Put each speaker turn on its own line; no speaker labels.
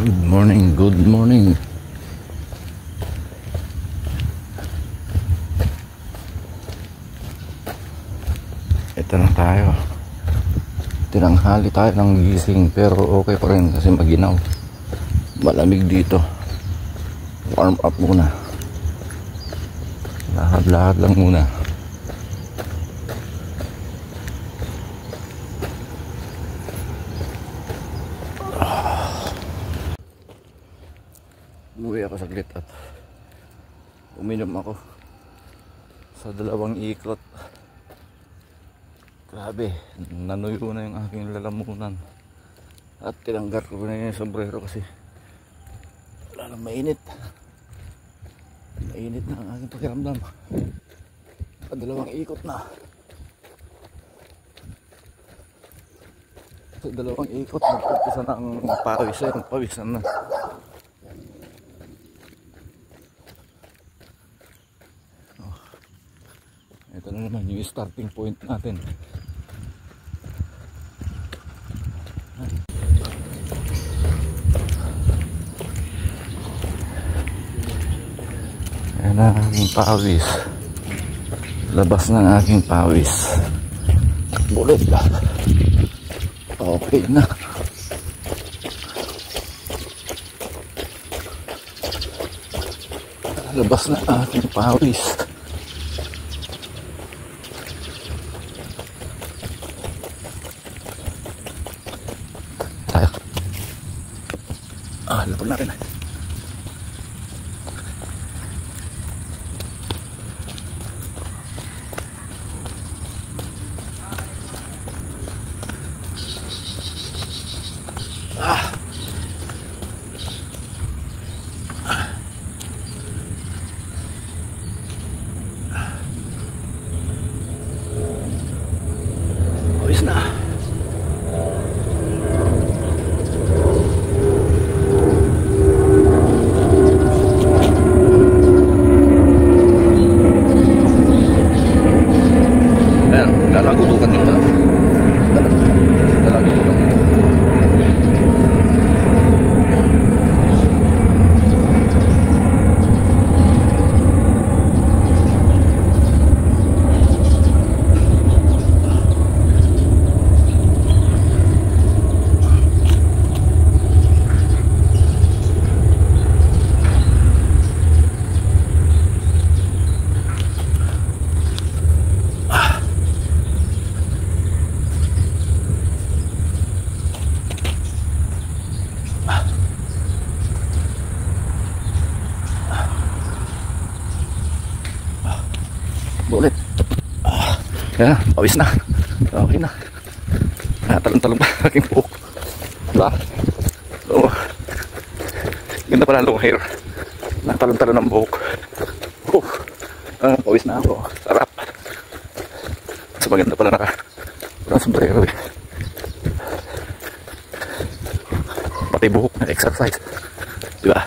Good morning, good morning. Ito na tayo. Tinanghali tayo ng gising pero okay pa rin kasi maginaw. Malamig dito. Warm up muna. Lakad-lakad lang muna. Umuwi ako saglit at uminom ako sa 2 ikot. Grabe, nanuyo na yung aking lalamunan at tinanggal ko na yung sombrero kasi wala nang mainit. Mainit na ang aking pakiramdam at 2 ikot na. Sa 2 ikot nagpapisa na ang pawisan na. Ito na naman yung starting point natin. Ayan na aking pawis. Labas ng aking pawis. Bulit ba? Okay na. Labas na aking pawis. Lapag natin. Ayos na. Lalagutukan dito. Lalagutukan. Ulit. Kaya pawis na. Okay na. Talong-talong pa aking buhok. Diba? So, ganda pala long hair. Talong-talong ng buhok. Pawis na ako. Sarap. So maganda pala walang sombrero eh. Pati buhok na exercise. Diba?